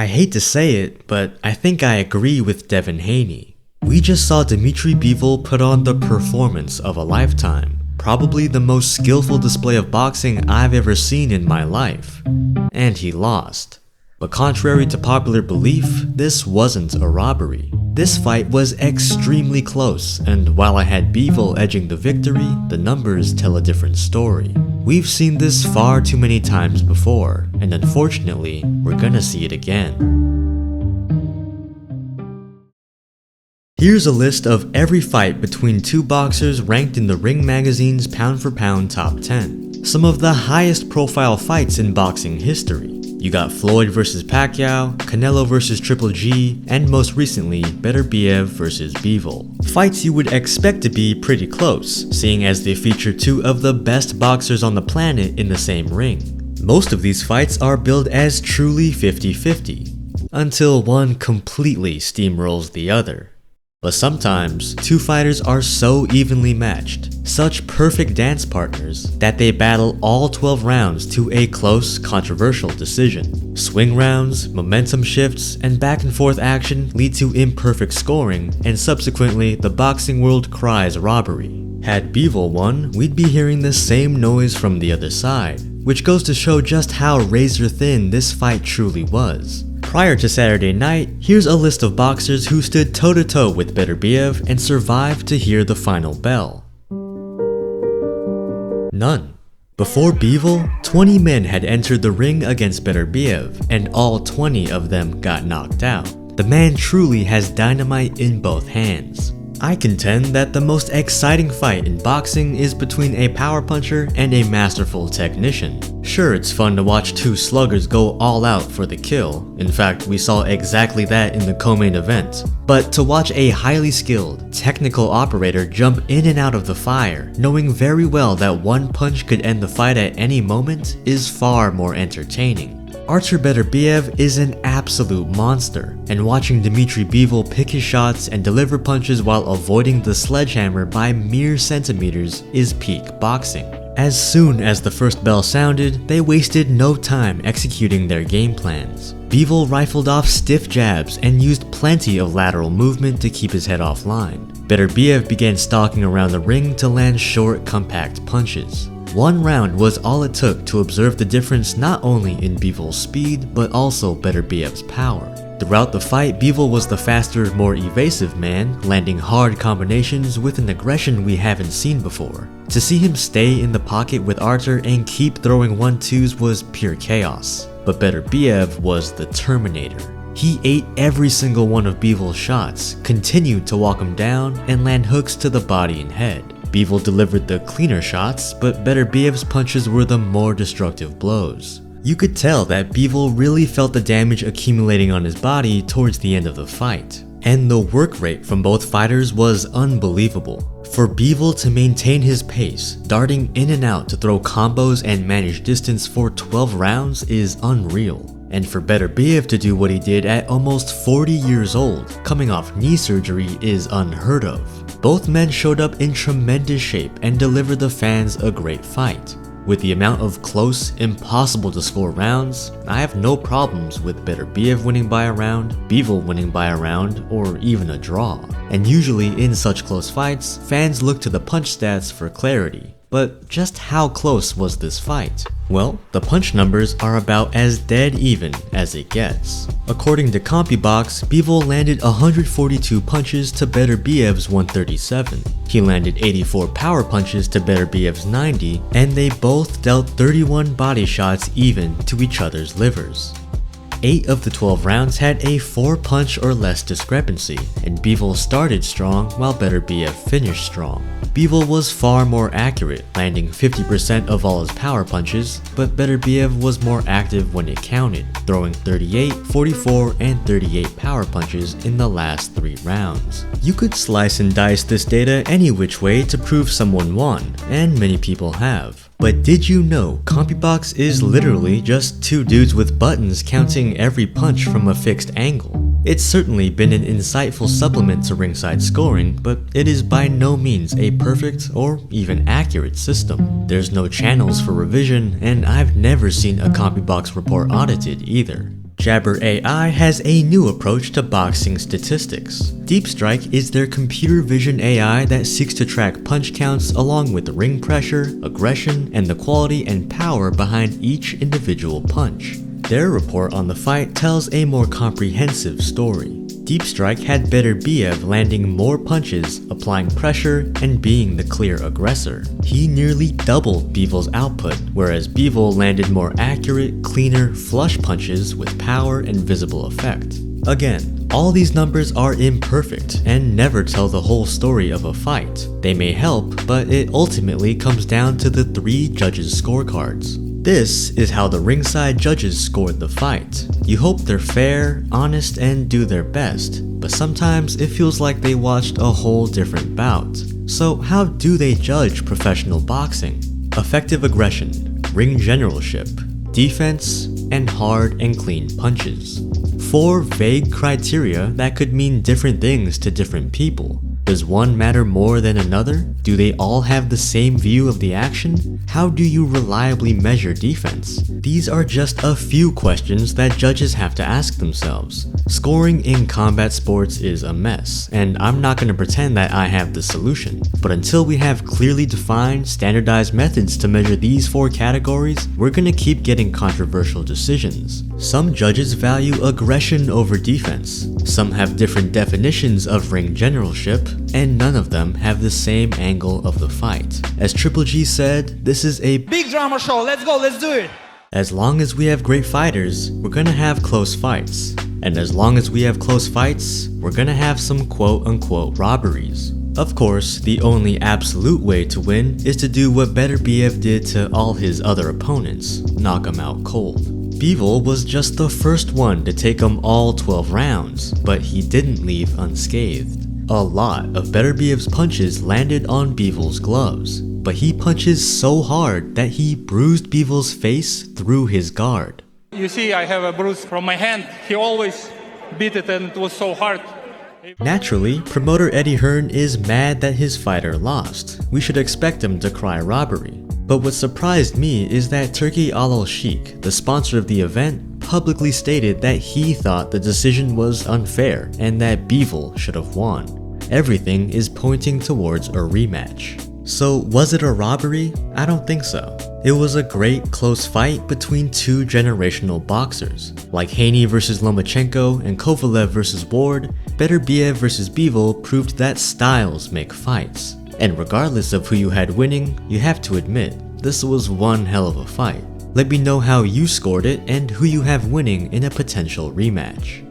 I hate to say it, but I think I agree with Devin Haney. We just saw Dmitry Bivol put on the performance of a lifetime. Probably the most skillful display of boxing I've ever seen in my life. And he lost. But contrary to popular belief, this wasn't a robbery. This fight was extremely close, and while I had Bivol edging the victory, the numbers tell a different story. We've seen this far too many times before, and unfortunately, we're gonna see it again. Here's a list of every fight between two boxers ranked in the Ring Magazine's pound for pound top 10. Some of the highest profile fights in boxing history. You got Floyd vs Pacquiao, Canelo vs Triple G, and most recently, Beterbiev vs Bivol. Fights you would expect to be pretty close, seeing as they feature two of the best boxers on the planet in the same ring. Most of these fights are billed as truly 50-50, until one completely steamrolls the other. But sometimes, two fighters are so evenly matched, such perfect dance partners, that they battle all 12 rounds to a close, controversial decision. Swing rounds, momentum shifts, and back and forth action lead to imperfect scoring, and subsequently the boxing world cries robbery. Had Bivol won, we'd be hearing the same noise from the other side, which goes to show just how razor thin this fight truly was. Prior to Saturday night, here's a list of boxers who stood toe-to-toe with Beterbiev and survived to hear the final bell. None. Before Bivol, 20 men had entered the ring against Beterbiev, and all 20 of them got knocked out. The man truly has dynamite in both hands. I contend that the most exciting fight in boxing is between a power puncher and a masterful technician. Sure, it's fun to watch two sluggers go all out for the kill. In fact, we saw exactly that in the co-main event. But to watch a highly skilled, technical operator jump in and out of the fire, knowing very well that one punch could end the fight at any moment, is far more entertaining. Artur Beterbiev is an absolute monster, and watching Dmitry Bivol pick his shots and deliver punches while avoiding the sledgehammer by mere centimeters is peak boxing. As soon as the first bell sounded, they wasted no time executing their game plans. Bivol rifled off stiff jabs and used plenty of lateral movement to keep his head offline. Beterbiev began stalking around the ring to land short, compact punches. One round was all it took to observe the difference not only in Bivol's speed, but also Beterbiev's power. Throughout the fight, Bivol was the faster, more evasive man, landing hard combinations with an aggression we haven't seen before. To see him stay in the pocket with Artur and keep throwing 1-2s was pure chaos. But Beterbiev was the Terminator. He ate every single one of Bivol's shots, continued to walk him down, and land hooks to the body and head. Bivol delivered the cleaner shots, but Beterbiev's punches were the more destructive blows. You could tell that Bivol really felt the damage accumulating on his body towards the end of the fight. And the work rate from both fighters was unbelievable. For Bivol to maintain his pace, darting in and out to throw combos and manage distance for 12 rounds is unreal. And for Beterbiev to do what he did at almost 40 years old, coming off knee surgery, is unheard of. Both men showed up in tremendous shape and delivered the fans a great fight. With the amount of close, impossible to score rounds, I have no problems with Beterbiev winning by a round, Bivol winning by a round, or even a draw. And usually in such close fights, fans look to the punch stats for clarity. But just how close was this fight? Well, the punch numbers are about as dead even as it gets. According to CompuBox, Bivol landed 142 punches to Beterbiev's 137. He landed 84 power punches to Beterbiev's 90, and they both dealt 31 body shots even to each other's livers. 8 of the 12 rounds had a 4-punch or less discrepancy, and Bivol started strong while Beterbiev finished strong. Bivol was far more accurate, landing 50% of all his power punches, but Beterbiev was more active when it counted, throwing 38, 44, and 38 power punches in the last 3 rounds. You could slice and dice this data any which way to prove someone won, and many people have. But did you know CompuBox is literally just 2 dudes with buttons counting every punch from a fixed angle? It's certainly been an insightful supplement to ringside scoring, but it is by no means a perfect or even accurate system. There's no channels for revision, and I've never seen a CompuBox report audited either. Jabber AI has a new approach to boxing statistics. Deep Strike is their computer vision AI that seeks to track punch counts along with ring pressure, aggression, and the quality and power behind each individual punch. Their report on the fight tells a more comprehensive story. Deep Strike had Beterbiev landing more punches, applying pressure, and being the clear aggressor. He nearly doubled Bivol's output, whereas Bivol landed more accurate, cleaner, flush punches with power and visible effect. Again, all these numbers are imperfect and never tell the whole story of a fight. They may help, but it ultimately comes down to the 3 judges' scorecards. This is how the ringside judges scored the fight. You hope they're fair, honest, and do their best, but sometimes it feels like they watched a whole different bout. So how do they judge professional boxing? Effective aggression, ring generalship, defense, and hard and clean punches. 4 vague criteria that could mean different things to different people. Does one matter more than another? Do they all have the same view of the action? How do you reliably measure defense? These are just a few questions that judges have to ask themselves. Scoring in combat sports is a mess, and I'm not going to pretend that I have the solution. But until we have clearly defined, standardized methods to measure these 4 categories, we're going to keep getting controversial decisions. Some judges value aggression over defense. Some have different definitions of ring generalship, and none of them have the same angle of the fight. As Triple G said, this is a big drama show, let's go, let's do it! As long as we have great fighters, we're gonna have close fights. And as long as we have close fights, we're gonna have some quote-unquote robberies. Of course, the only absolute way to win is to do what Beterbiev did to all his other opponents, knock them out cold. Bivol was just the first one to take him all 12 rounds, but he didn't leave unscathed. A lot of Beterbiev's punches landed on Bivol's gloves, but he punches so hard that he bruised Bivol's face through his guard. You see, I have a bruise from my hand. He always beat it and it was so hard. Naturally, promoter Eddie Hearn is mad that his fighter lost. We should expect him to cry robbery. But what surprised me is that Turkey Al Sheikh, the sponsor of the event, publicly stated that he thought the decision was unfair and that Bivol should have won. Everything is pointing towards a rematch. So was it a robbery? I don't think so. It was a great close fight between 2 generational boxers. Like Haney vs Lomachenko and Kovalev vs Ward, Beterbiev vs Bivol proved that styles make fights. And regardless of who you had winning, you have to admit, this was one hell of a fight. Let me know how you scored it and who you have winning in a potential rematch.